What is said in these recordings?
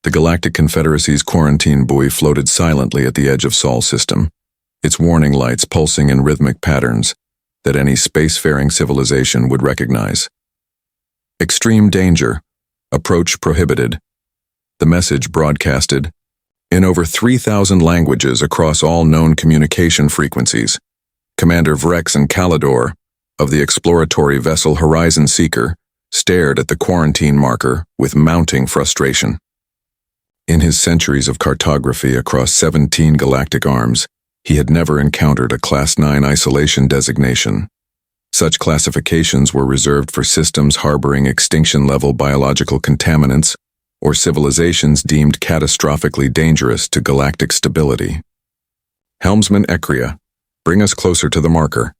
The Galactic Confederacy's quarantine buoy floated silently at the edge of Sol's system, its warning lights pulsing in rhythmic patterns that any spacefaring civilization would recognize. Extreme danger. Approach prohibited. The message broadcasted in over 3,000 languages across all known communication frequencies. Commander Vrex and Calidor of the exploratory vessel Horizon Seeker stared at the quarantine marker with mounting frustration. In his centuries of cartography across 17 galactic arms, he had never encountered a Class 9 isolation designation. Such classifications were reserved for systems harboring extinction-level biological contaminants or civilizations deemed catastrophically dangerous to galactic stability. Helmsman Ekria, bring us closer to the marker.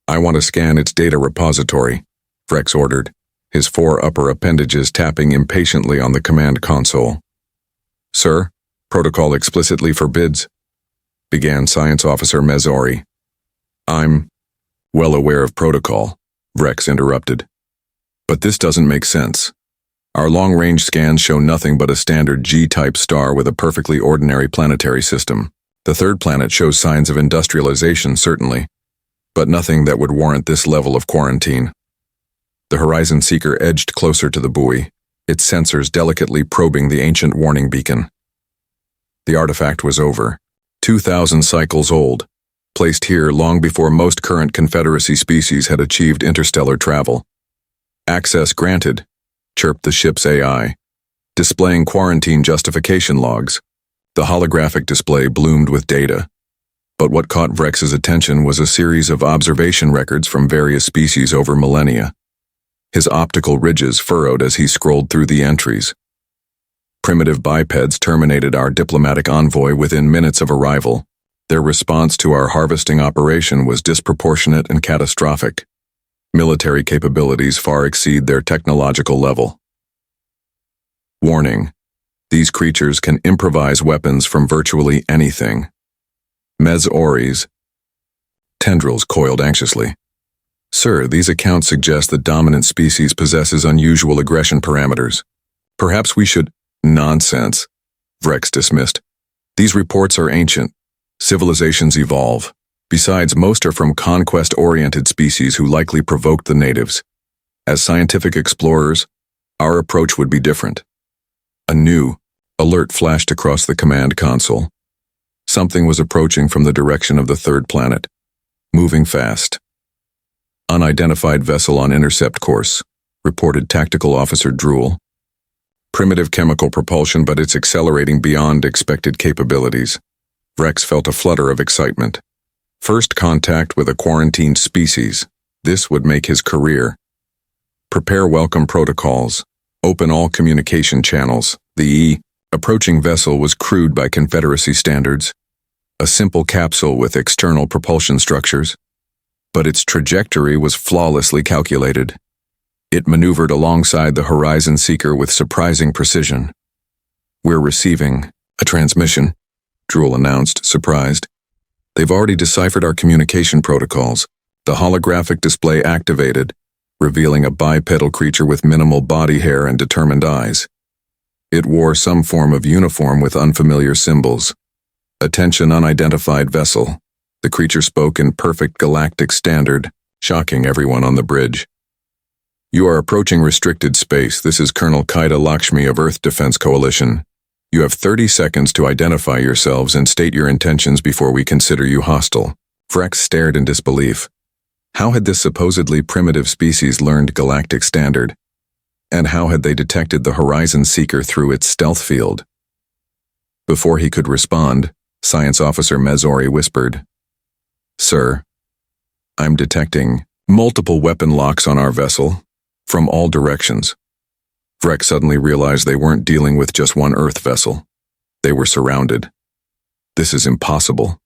I want to scan its data repository, Vrex ordered, his 4 upper appendages tapping impatiently on the command console. Sir, protocol explicitly forbids, began Science Officer Mezzori. I'm well aware of protocol, Vrex interrupted. But this doesn't make sense. Our long-range scans show nothing but a standard G-type star with a perfectly ordinary planetary system. The third planet shows signs of industrialization, certainly, but nothing that would warrant this level of quarantine. The Horizon Seeker edged closer to the buoy, its sensors delicately probing the ancient warning beacon. The artifact was over, 2,000 cycles old, placed here long before most current Confederacy species had achieved interstellar travel. Access granted, chirped the ship's AI, displaying quarantine justification logs. The holographic display bloomed with data. But what caught Vrex's attention was a series of observation records from various species over millennia. His optical ridges furrowed as he scrolled through the entries. Primitive bipeds terminated our diplomatic envoy within minutes of arrival. Their response to our harvesting operation was disproportionate and catastrophic. Military capabilities far exceed their technological level. Warning: these creatures can improvise weapons from virtually anything. Mezzori's tendrils coiled anxiously. Sir, these accounts suggest the dominant species possesses unusual aggression parameters. Perhaps we should— Nonsense, Vrex dismissed. These reports are ancient. Civilizations evolve. Besides, most are from conquest-oriented species who likely provoked the natives. As scientific explorers, our approach would be different. A new alert flashed across the command console. Something was approaching from the direction of the third planet, moving fast. Unidentified vessel on intercept course, reported Tactical Officer Drool. Primitive chemical propulsion, but it's accelerating beyond expected capabilities. Vrex felt a flutter of excitement. First contact with a quarantined species. This would make his career. Prepare welcome protocols. Open all communication channels. The approaching vessel was crewed by Confederacy standards. A simple capsule with external propulsion structures. But its trajectory was flawlessly calculated. It maneuvered alongside the Horizon Seeker with surprising precision. We're receiving a transmission, Drool announced, surprised. They've already deciphered our communication protocols. The holographic display activated, revealing a bipedal creature with minimal body hair and determined eyes. It wore some form of uniform with unfamiliar symbols. Attention, unidentified vessel. The creature spoke in perfect galactic standard, shocking everyone on the bridge. You are approaching restricted space. This is Colonel Kaida Lakshmi of Earth Defense Coalition. You have 30 seconds to identify yourselves and state your intentions before we consider you hostile. Vrex stared in disbelief. How had this supposedly primitive species learned galactic standard? And how had they detected the Horizon Seeker through its stealth field? Before he could respond, Science Officer Mezzori whispered, Sir, I'm detecting multiple weapon locks on our vessel, from all directions. Vrex suddenly realized they weren't dealing with just one Earth vessel. They were surrounded. This is impossible,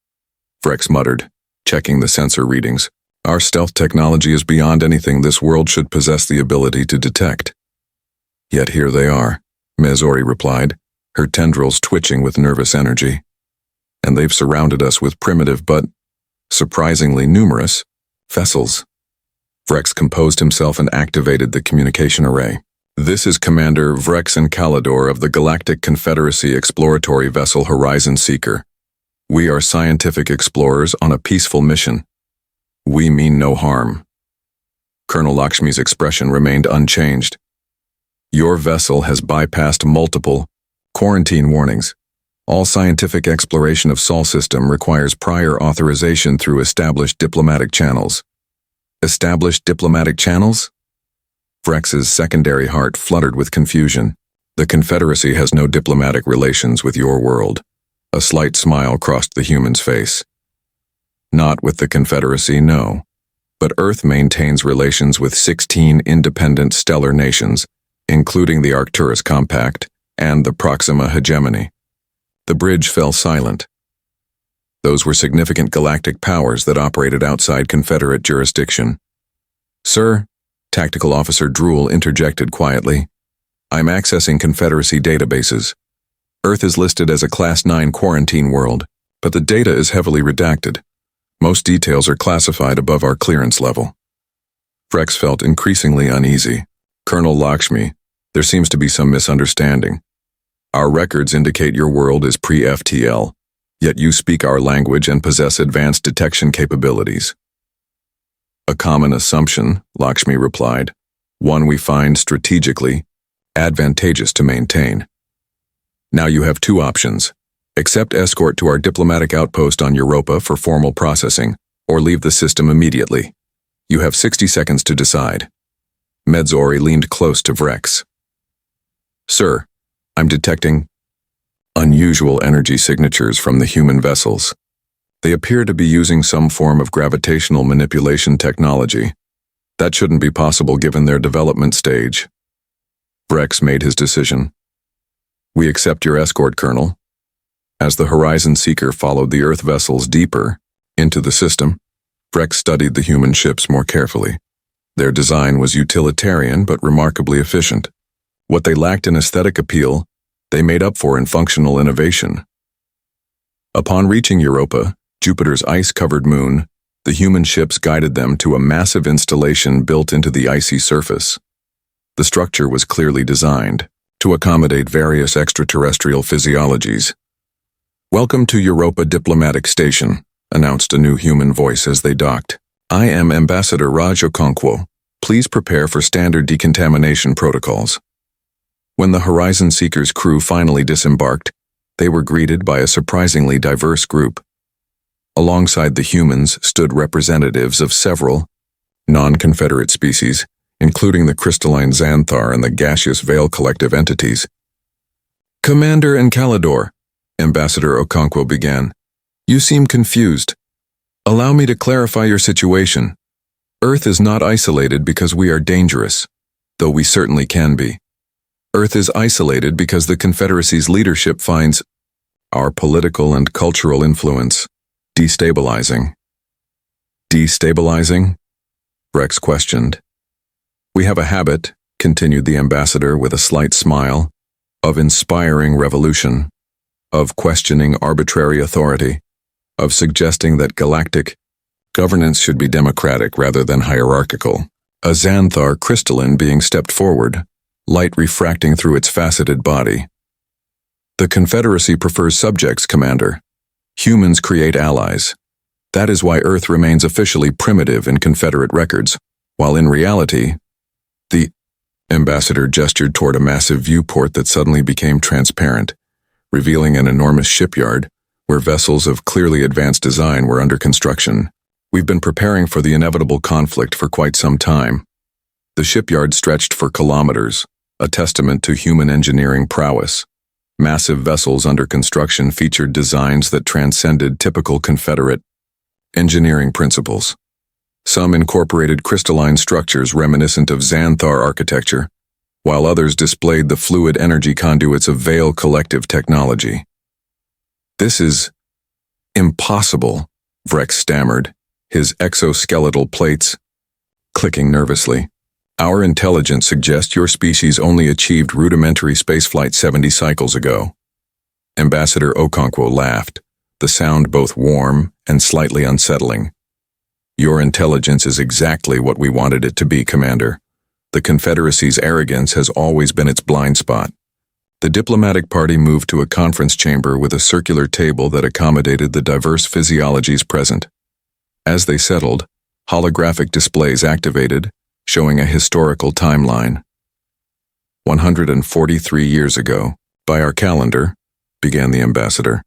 Vrex muttered, checking the sensor readings. Our stealth technology is beyond anything this world should possess the ability to detect. Yet here they are, Mezzori replied, her tendrils twitching with nervous energy. And they've surrounded us with primitive but surprisingly numerous vessels. Vrex composed himself and activated the communication array. This is Commander Vrex and Calidor of the Galactic Confederacy exploratory vessel Horizon Seeker. We are scientific explorers on a peaceful mission. We mean no harm. Colonel Lakshmi's expression remained unchanged. Your vessel has bypassed multiple quarantine warnings. All scientific exploration of Sol system requires prior authorization through established diplomatic channels. Established diplomatic channels? Vrex's secondary heart fluttered with confusion. The Confederacy has no diplomatic relations with your world. A slight smile crossed the human's face. Not with the Confederacy, no. But Earth maintains relations with 16 independent stellar nations, including the Arcturus Compact and the Proxima Hegemony. The bridge fell silent. Those were significant galactic powers that operated outside Confederate jurisdiction. Sir, Tactical Officer Drool interjected quietly, I'm accessing Confederacy databases. Earth is listed as a Class 9 quarantine world, but the data is heavily redacted. Most details are classified above our clearance level. Vrex felt increasingly uneasy. Colonel Lakshmi, there seems to be some misunderstanding. Our records indicate your world is pre-FTL, yet you speak our language and possess advanced detection capabilities. A common assumption, Lakshmi replied, one we find strategically advantageous to maintain. Now you have two options. Accept escort to our diplomatic outpost on Europa for formal processing, or leave the system immediately. You have 60 seconds to decide. Medzori leaned close to Vrex. Sir, I'm detecting unusual energy signatures from the human vessels. They appear to be using some form of gravitational manipulation technology. That shouldn't be possible given their development stage. Vrex made his decision. We accept your escort, Colonel. As the Horizon Seeker followed the Earth vessels deeper into the system, Vrex studied the human ships more carefully. Their design was utilitarian but remarkably efficient. What they lacked in aesthetic appeal, they made up for in functional innovation. Upon reaching Europa, Jupiter's ice-covered moon, the human ships guided them to a massive installation built into the icy surface. The structure was clearly designed to accommodate various extraterrestrial physiologies. Welcome to Europa Diplomatic Station, announced a new human voice as they docked. I am Ambassador Raj Okonkwo. Please prepare for standard decontamination protocols. When the Horizon Seeker's crew finally disembarked, they were greeted by a surprisingly diverse group. Alongside the humans stood representatives of several non-Confederate species, including the crystalline Xanthar and the gaseous Veil collective entities. Commander and Calidor, Ambassador Okonkwo began, you seem confused. Allow me to clarify your situation. Earth is not isolated because we are dangerous, though we certainly can be. Earth is isolated because the Confederacy's leadership finds our political and cultural influence destabilizing. Destabilizing? Vrex questioned. We have a habit, continued the ambassador with a slight smile, of inspiring revolution, of questioning arbitrary authority, of suggesting that galactic governance should be democratic rather than hierarchical. A Xanthar crystalline being stepped forward, light refracting through its faceted body. The Confederacy prefers subjects, Commander. Humans create allies. That is why Earth remains officially primitive in Confederate records, while in reality, the ambassador gestured toward a massive viewport that suddenly became transparent, revealing an enormous shipyard where vessels of clearly advanced design were under construction. We've been preparing for the inevitable conflict for quite some time. The shipyard stretched for kilometers, a testament to human engineering prowess. Massive vessels under construction featured designs that transcended typical Confederate engineering principles. Some incorporated crystalline structures reminiscent of Xanthar architecture, while others displayed the fluid energy conduits of Veil collective technology. This is impossible, Vrex stammered, his exoskeletal plates clicking nervously. Our intelligence suggests your species only achieved rudimentary spaceflight 70 cycles ago. Ambassador Okonkwo laughed, the sound both warm and slightly unsettling. Your intelligence is exactly what we wanted it to be, Commander. The Confederacy's arrogance has always been its blind spot. The diplomatic party moved to a conference chamber with a circular table that accommodated the diverse physiologies present. As they settled, holographic displays activated, showing a historical timeline. 143 years ago, by our calendar, began the ambassador,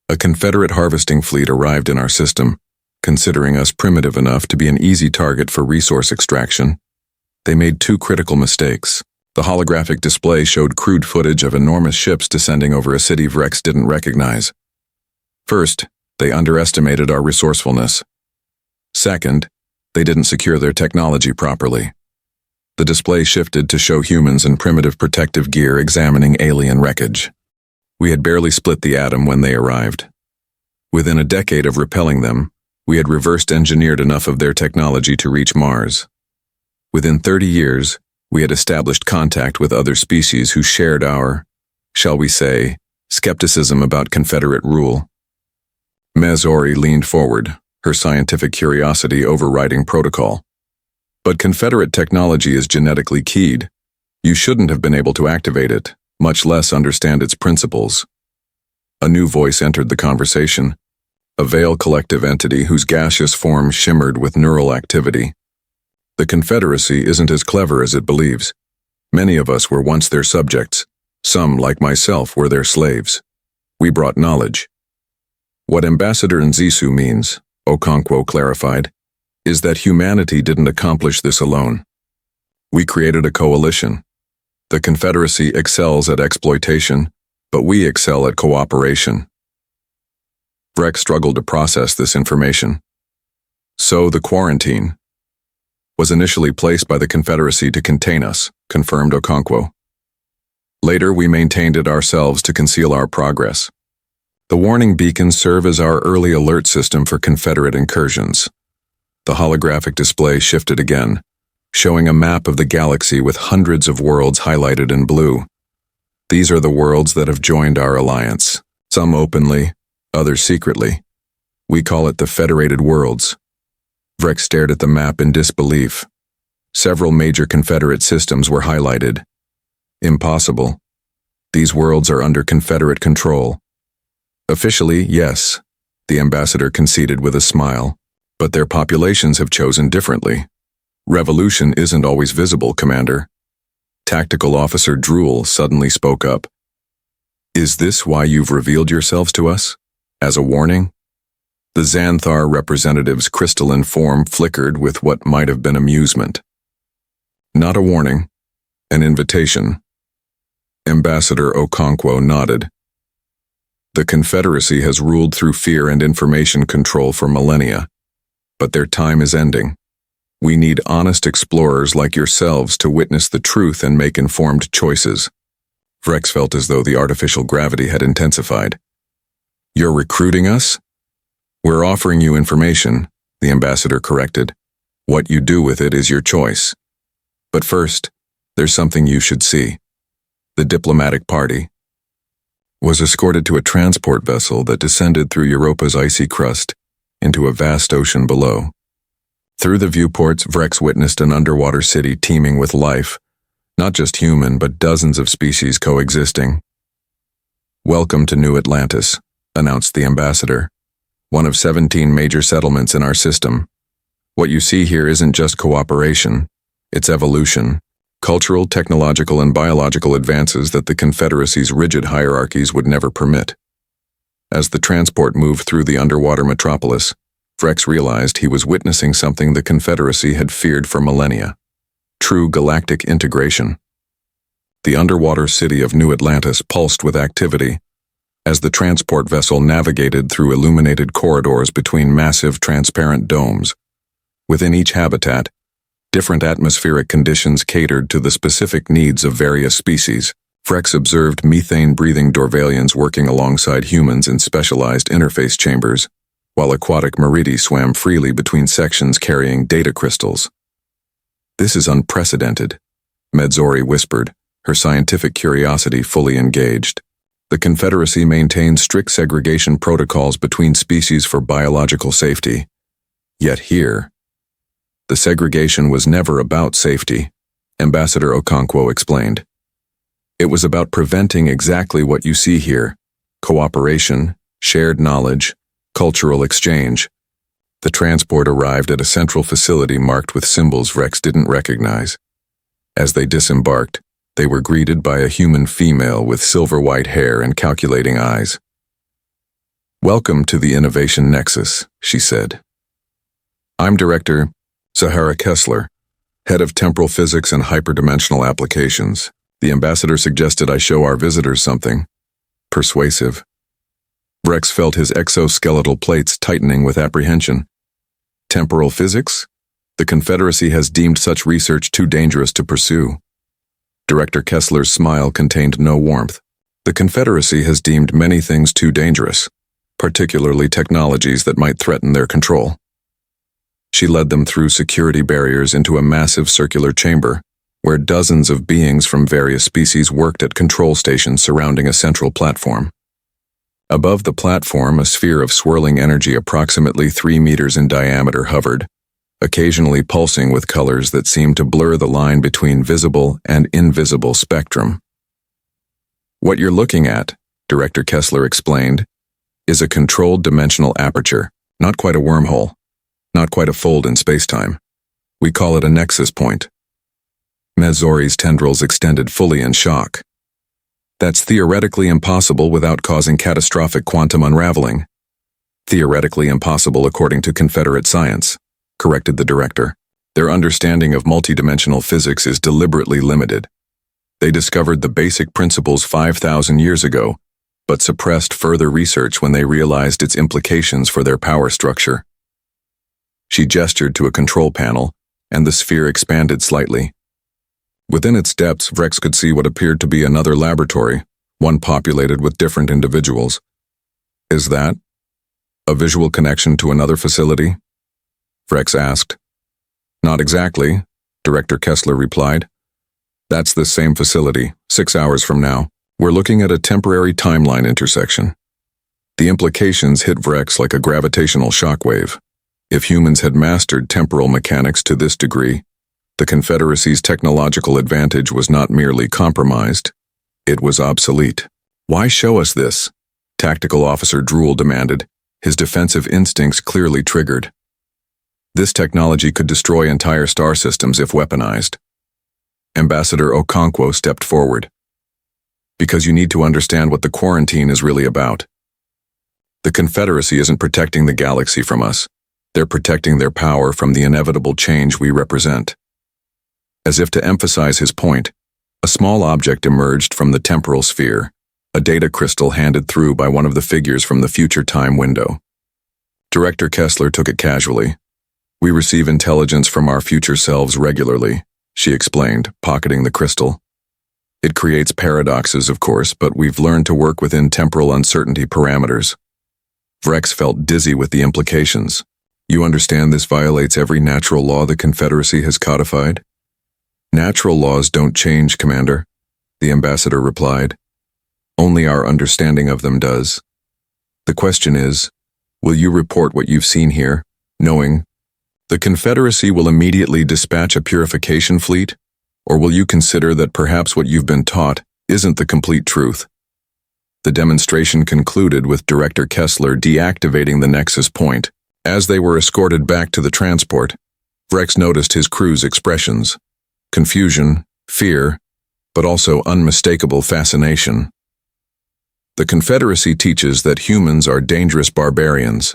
a Confederate harvesting fleet arrived in our system, considering us primitive enough to be an easy target for resource extraction. They made two critical mistakes. The holographic display showed crude footage of enormous ships descending over a city Vrex didn't recognize. First, they underestimated our resourcefulness. Second, they didn't secure their technology properly. The display shifted to show humans in primitive protective gear examining alien wreckage. We had barely split the atom when they arrived. Within a decade of repelling them, we had reversed engineered enough of their technology to reach Mars. Within 30 years, we had established contact with other species who shared our, shall we say, skepticism about Confederate rule. Ms. Ori leaned forward, her scientific curiosity overriding protocol. But Confederate technology is genetically keyed. You shouldn't have been able to activate it, much less understand its principles. A new voice entered the conversation, a Veil collective entity whose gaseous form shimmered with neural activity. The Confederacy isn't as clever as it believes. Many of us were once their subjects. Some, like myself, were their slaves. We brought knowledge. What Ambassador Nzisu means, Okonkwo clarified, is that humanity didn't accomplish this alone. We created a coalition. The Confederacy excels at exploitation, but we excel at cooperation. Vrex struggled to process this information. So the quarantine was initially placed by the Confederacy to contain us, confirmed Okonkwo. Later, we maintained it ourselves to conceal our progress. The warning beacons serve as our early alert system for Confederate incursions. The holographic display shifted again, showing a map of the galaxy with hundreds of worlds highlighted in blue. These are the worlds that have joined our alliance, some openly, others secretly. We call it the Federated Worlds. Vrex stared at the map in disbelief. Several major Confederate systems were highlighted. Impossible. These worlds are under Confederate control. Officially, yes, the ambassador conceded with a smile, but their populations have chosen differently. Revolution isn't always visible, Commander. Tactical Officer Drool suddenly spoke up. Is this why you've revealed yourselves to us? As a warning? The Xanthar representative's crystalline form flickered with what might have been amusement. Not a warning, an invitation. Ambassador Okonkwo nodded. The Confederacy has ruled through fear and information control for millennia, but their time is ending. We need honest explorers like yourselves to witness the truth and make informed choices. Vrex felt as though the artificial gravity had intensified. You're recruiting us? We're offering you information, the ambassador corrected. What you do with it is your choice. But first, there's something you should see. The diplomatic party was escorted to a transport vessel that descended through Europa's icy crust into a vast ocean below. Through the viewports, Vrex witnessed an underwater city teeming with life, not just human, but dozens of species coexisting. Welcome to New Atlantis, announced the ambassador. One of 17 major settlements in our system. What you see here isn't just cooperation, it's evolution, cultural, technological, and biological advances that the Confederacy's rigid hierarchies would never permit. As the transport moved through the underwater metropolis, Vrex realized he was witnessing something the Confederacy had feared for millennia. True galactic integration. The underwater city of New Atlantis pulsed with activity, as the transport vessel navigated through illuminated corridors between massive transparent domes. Within each habitat, different atmospheric conditions catered to the specific needs of various species. Vrex observed methane-breathing Dorvalians working alongside humans in specialized interface chambers, while aquatic Meridi swam freely between sections carrying data crystals. This is unprecedented, Medzori whispered, her scientific curiosity fully engaged. The Confederacy maintains strict segregation protocols between species for biological safety. Yet here, the segregation was never about safety. Ambassador Okonkwo explained. It was about preventing exactly what you see here: cooperation, shared knowledge, cultural exchange. The transport arrived at a central facility marked with symbols Rex didn't recognize. As they disembarked, they were greeted by a human female with silver-white hair and calculating eyes. "Welcome to the Innovation Nexus," she said. "I'm Director Zahara Kessler, Head of Temporal Physics and Hyperdimensional Applications. The ambassador suggested I show our visitors something." Persuasive. Rex felt his exoskeletal plates tightening with apprehension. Temporal physics? The Confederacy has deemed such research too dangerous to pursue. Director Kessler's smile contained no warmth. The Confederacy has deemed many things too dangerous, particularly technologies that might threaten their control. She led them through security barriers into a massive circular chamber, where dozens of beings from various species worked at control stations surrounding a central platform. Above the platform, a sphere of swirling energy approximately 3 meters in diameter hovered, occasionally pulsing with colors that seemed to blur the line between visible and invisible spectrum. "What you're looking at," Director Kessler explained, "is a controlled dimensional aperture, not quite a wormhole, not quite a fold in spacetime. We call it a nexus point." Mezori's tendrils extended fully in shock. "That's theoretically impossible without causing catastrophic quantum unraveling." "Theoretically impossible according to Confederate science," corrected the director. "Their understanding of multidimensional physics is deliberately limited. They discovered the basic principles 5,000 years ago, but suppressed further research when they realized its implications for their power structure." She gestured to a control panel, and the sphere expanded slightly. Within its depths, Rex could see what appeared to be another laboratory, one populated with different individuals. "Is that a visual connection to another facility?" Rex asked. "Not exactly," Director Kessler replied. "That's the same facility, 6 hours from now. We're looking at a temporary timeline intersection." The implications hit Rex like a gravitational shockwave. If humans had mastered temporal mechanics to this degree, the Confederacy's technological advantage was not merely compromised, it was obsolete. "Why show us this?" Tactical Officer Drool demanded, his defensive instincts clearly triggered. "This technology could destroy entire star systems if weaponized." Ambassador Okonkwo stepped forward. "Because you need to understand what the quarantine is really about. The Confederacy isn't protecting the galaxy from us. They're protecting their power from the inevitable change we represent." As if to emphasize his point, a small object emerged from the temporal sphere, a data crystal handed through by one of the figures from the future time window. Director Kessler took it casually. "We receive intelligence from our future selves regularly," she explained, pocketing the crystal. "It creates paradoxes, of course, but we've learned to work within temporal uncertainty parameters." Rex felt dizzy with the implications. "You understand this violates every natural law the Confederacy has codified?" "Natural laws don't change, Commander," the ambassador replied. "Only our understanding of them does. The question is, will you report what you've seen here, knowing the Confederacy will immediately dispatch a purification fleet, or will you consider that perhaps what you've been taught isn't the complete truth?" The demonstration concluded with Director Kessler deactivating the nexus point. As they were escorted back to the transport, Rex noticed his crew's expressions: confusion, fear, but also unmistakable fascination. "The Confederacy teaches that humans are dangerous barbarians,"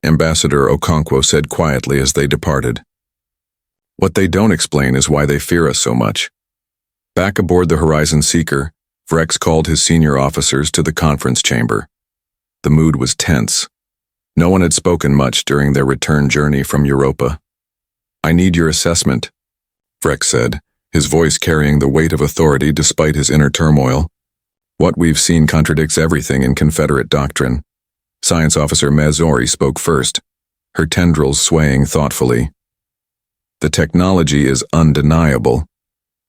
Ambassador Okonkwo said quietly as they departed. "What they don't explain is why they fear us so much." Back aboard the Horizon Seeker, Rex called his senior officers to the conference chamber. The mood was tense. No one had spoken much during their return journey from Europa. "I need your assessment," Rex said, his voice carrying the weight of authority despite his inner turmoil. "What we've seen contradicts everything in Confederate doctrine." Science Officer Mezori spoke first, her tendrils swaying thoughtfully. "The technology is undeniable.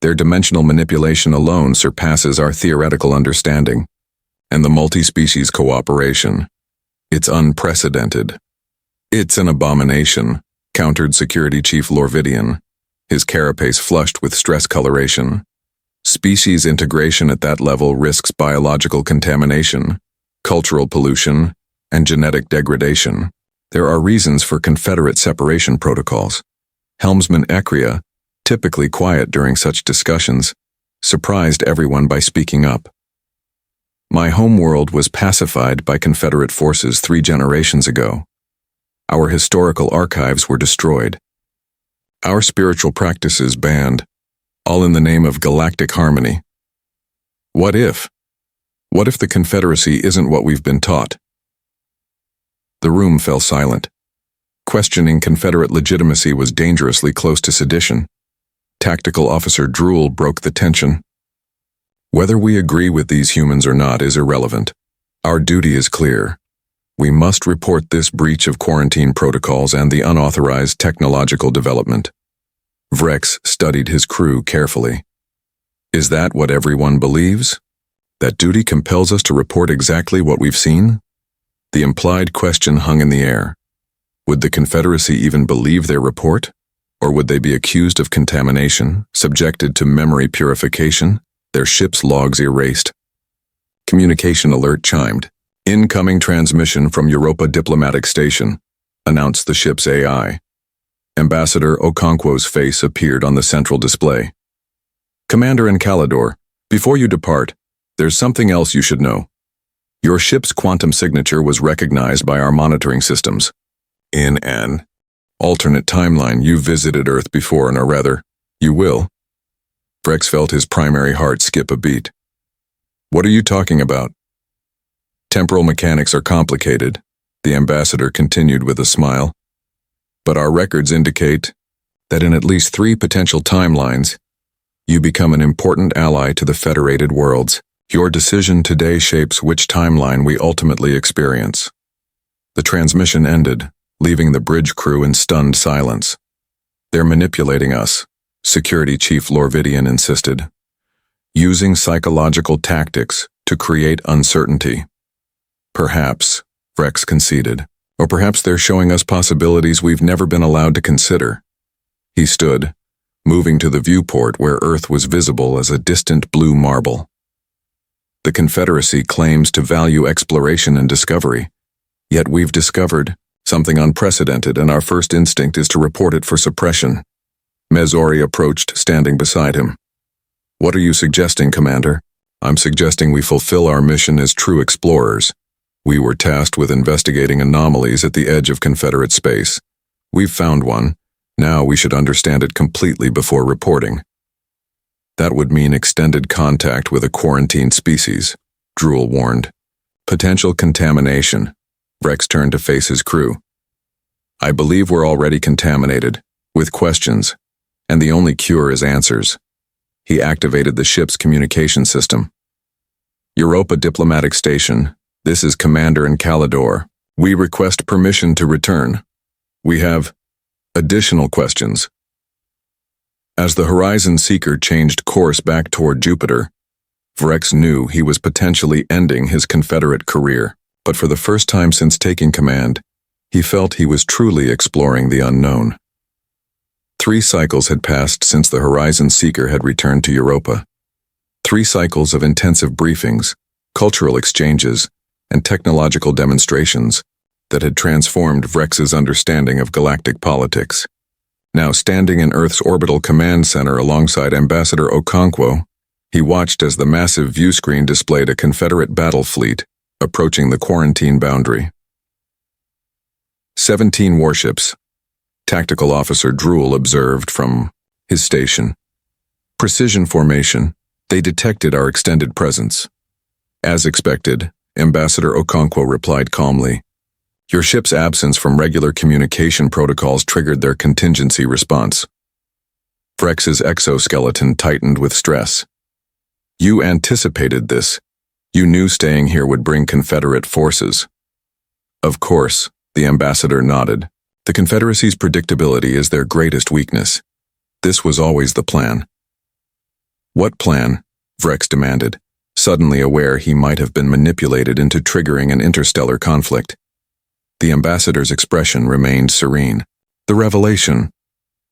Their dimensional manipulation alone surpasses our theoretical understanding. And the multi-species cooperation. It's unprecedented." "It's an abomination," countered Security Chief Lorvidian. his carapace flushed with stress coloration. Species integration at that level risks biological contamination, cultural pollution, and genetic degradation. There are reasons for Confederate separation protocols. Helmsman Ecria, typically quiet during such discussions, surprised everyone by speaking up. My homeworld was pacified by Confederate forces 3 generations ago. Our historical archives were destroyed. Our spiritual practices banned, all in the name of galactic harmony. What if? What if the Confederacy isn't what we've been taught? The room fell silent. Questioning Confederate legitimacy was dangerously close to sedition. Tactical Officer Drool broke the tension. Whether we agree with these humans or not is irrelevant. Our duty is clear. We must report this breach of quarantine protocols and the unauthorized technological development. Vrex studied his crew carefully. Is that what everyone believes? That duty compels us to report exactly what we've seen? The implied question hung in the air. Would the Confederacy even believe their report? Or would they be accused of contamination, subjected to memory purification, their ship's logs erased? Communication alert chimed. Incoming transmission from Europa Diplomatic Station, announced the ship's AI. Ambassador Okonkwo's face appeared on the central display. Commander and Calidor, before you depart, there's something else you should know. Your ship's quantum signature was recognized by our monitoring systems. In an alternate timeline, you visited Earth before, or rather, you will. Vrex felt his primary heart skip a beat. What are you talking about? Temporal mechanics are complicated, the ambassador continued with a smile. But our records indicate that in at least 3 potential timelines, you become an important ally to the federated worlds. Your decision today shapes which timeline we ultimately experience. The transmission ended, leaving the bridge crew in stunned silence. They're manipulating us, Security Chief Lorvidian insisted. Using psychological tactics to create uncertainty. Perhaps, Vrex conceded, or perhaps they're showing us possibilities we've never been allowed to consider. He stood, moving to the viewport where Earth was visible as a distant blue marble. The Confederacy claims to value exploration and discovery, yet we've discovered something unprecedented, and our first instinct is to report it for suppression. Mezori approached, standing beside him. What are you suggesting, Commander? I'm suggesting we fulfill our mission as true explorers. We were tasked with investigating anomalies at the edge of Confederate space. We've found one. Now we should understand it completely before reporting. That would mean extended contact with a quarantined species, Drool warned. Potential contamination. Vrex turned to face his crew. I believe we're already contaminated, with questions, and the only cure is answers. He activated the ship's communication system. Europa Diplomatic Station, this is Commander and Calidor. We request permission to return. We have additional questions. As the Horizon Seeker changed course back toward Jupiter, Vrex knew he was potentially ending his Confederate career, but for the first time since taking command, he felt he was truly exploring the unknown. 3 cycles had passed since the Horizon Seeker had returned to Europa. 3 cycles of intensive briefings, cultural exchanges, and technological demonstrations that had transformed Vrex's understanding of galactic politics. Now standing in Earth's orbital command center alongside Ambassador Okonkwo, he watched as the massive view screen displayed a Confederate battle fleet approaching the quarantine boundary. 17 warships, Tactical Officer Drool observed from his station. Precision formation, they detected our extended presence. As expected, Ambassador Okonkwo replied calmly, Your ship's absence from regular communication protocols triggered their contingency response. Vrex's exoskeleton tightened with stress. You anticipated this. You knew staying here would bring Confederate forces. Of course, the ambassador nodded. The Confederacy's predictability is their greatest weakness. This was always the plan. What plan? Vrex demanded, suddenly aware he might have been manipulated into triggering an interstellar conflict. The ambassador's expression remained serene. The revelation.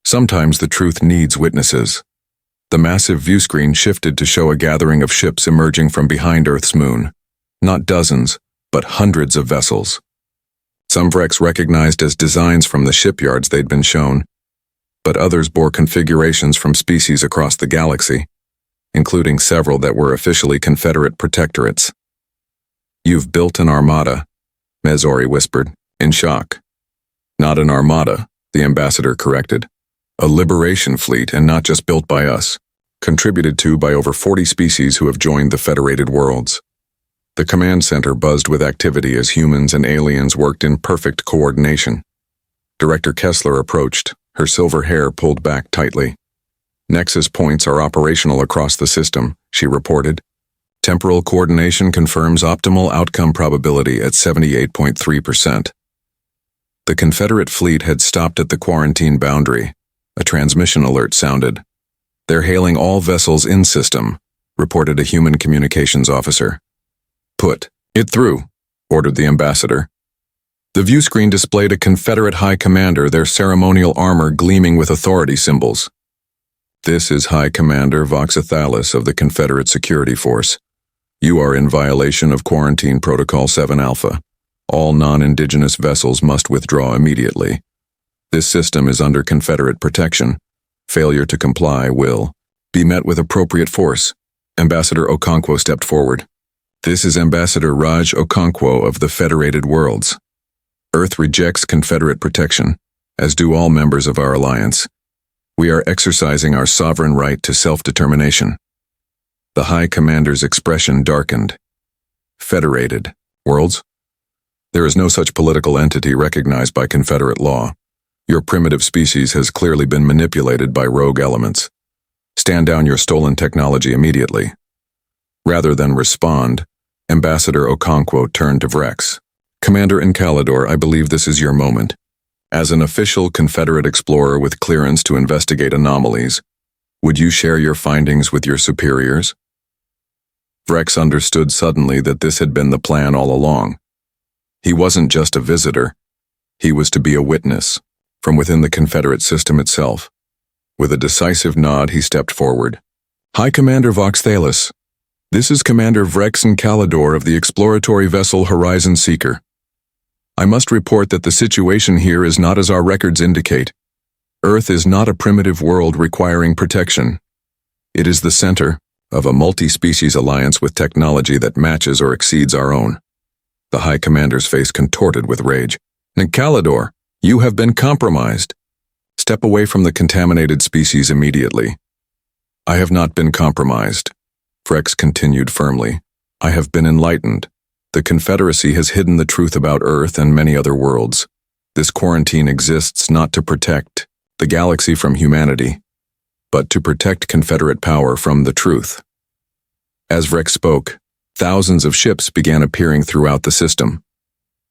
Sometimes the truth needs witnesses. The massive viewscreen shifted to show a gathering of ships emerging from behind Earth's moon. Not dozens, but hundreds of vessels. Some wrecks recognized as designs from the shipyards they'd been shown, but others bore configurations from species across the galaxy, including several that were officially Confederate protectorates. "You've built an armada," Mezori whispered, in shock. "Not an armada," the ambassador corrected. "A liberation fleet, and not just built by us. Contributed to by over 40 species who have joined the Federated Worlds." The command center buzzed with activity as humans and aliens worked in perfect coordination. Director Kessler approached, her silver hair pulled back tightly. "Nexus points are operational across the system," she reported. "Temporal coordination confirms optimal outcome probability at 78.3%. The Confederate fleet had stopped at the quarantine boundary. A transmission alert sounded. "They're hailing all vessels in system," reported a human communications officer. "Put it through," ordered the ambassador. The viewscreen displayed a Confederate high commander, their ceremonial armor gleaming with authority symbols. "This is High Commander Voxathalis of the Confederate Security Force. You are in violation of Quarantine Protocol 7 Alpha. All non-indigenous vessels must withdraw immediately. This system is under Confederate protection. Failure to comply will be met with appropriate force." Ambassador Okonkwo stepped forward. "This is Ambassador Raj Okonkwo of the Federated Worlds. Earth rejects Confederate protection, as do all members of our alliance. We are exercising our sovereign right to self-determination." The High Commander's expression darkened. "Federated Worlds? There is no such political entity recognized by Confederate law. Your primitive species has clearly been manipulated by rogue elements. Stand down your stolen technology immediately." Rather than respond, Ambassador Okonkwo turned to Vrex. "Commander Encalador, I believe this is your moment. As an official Confederate explorer with clearance to investigate anomalies, would you share your findings with your superiors?" Vrex understood suddenly that this had been the plan all along. He wasn't just a visitor. He was to be a witness, from within the Confederate system itself. With a decisive nod, he stepped forward. "High Commander Voxathalis, this is Commander Vrex Encalador of the exploratory vessel Horizon Seeker. I must report that the situation here is not as our records indicate. Earth is not a primitive world requiring protection. It is the center of a multi-species alliance with technology that matches or exceeds our own." The High Commander's face contorted with rage. "Encalador, you have been compromised. Step away from the contaminated species immediately." "I have not been compromised," Vrex continued firmly. "I have been enlightened. The Confederacy has hidden the truth about Earth and many other worlds. This quarantine exists not to protect the galaxy from humanity, but to protect Confederate power from the truth." As Vrex spoke, thousands of ships began appearing throughout the system,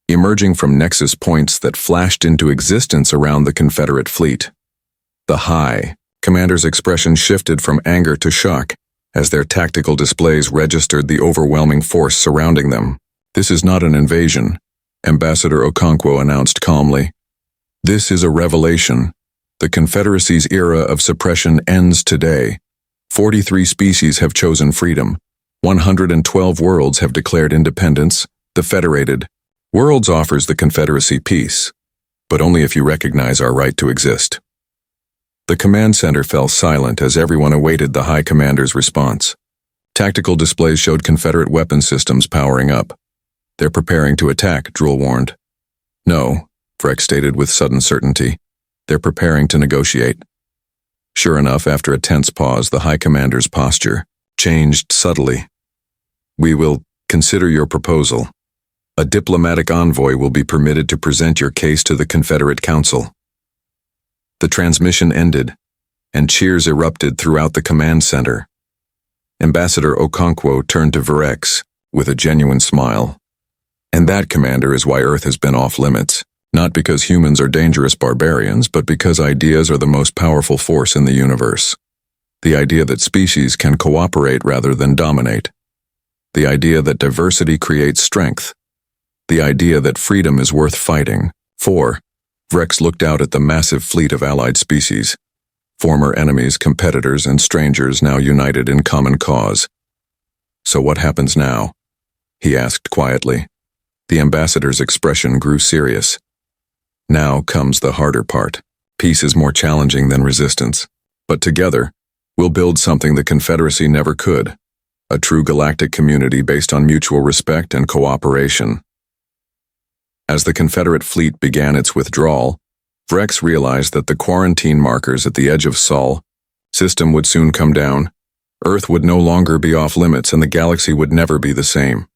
emerging from nexus points that flashed into existence around the Confederate fleet. The High Commander's expression shifted from anger to shock as their tactical displays registered the overwhelming force surrounding them. "This is not an invasion," Ambassador Okonkwo announced calmly. "This is a revelation. The Confederacy's era of suppression ends today. 43 species have chosen freedom. 112 worlds have declared independence. The Federated Worlds offers the Confederacy peace, but only if you recognize our right to exist." The command center fell silent as everyone awaited the High Commander's response. Tactical displays showed Confederate weapon systems powering up. "They're preparing to attack," Drool warned. "No," Vrex stated with sudden certainty. "They're preparing to negotiate." Sure enough, after a tense pause, the High Commander's posture changed subtly. "We will consider your proposal. A diplomatic envoy will be permitted to present your case to the Confederate Council." The transmission ended, and cheers erupted throughout the command center. Ambassador Okonkwo turned to Vrex with a genuine smile. "And that, Commander, is why Earth has been off limits. Not because humans are dangerous barbarians, but because ideas are the most powerful force in the universe. The idea that species can cooperate rather than dominate. The idea that diversity creates strength. The idea that freedom is worth fighting for." Vrex looked out at the massive fleet of allied species, Former enemies, competitors, and strangers now united in common cause. So what happens now? He asked quietly. The ambassador's expression grew serious. Now comes the harder part. Peace is more challenging than resistance. But together, we'll build something the Confederacy never could. A true galactic community based on mutual respect and cooperation. As the Confederate fleet began its withdrawal, Vrex realized that the quarantine markers at the edge of Sol system would soon come down. Earth would no longer be off limits and the galaxy would never be the same.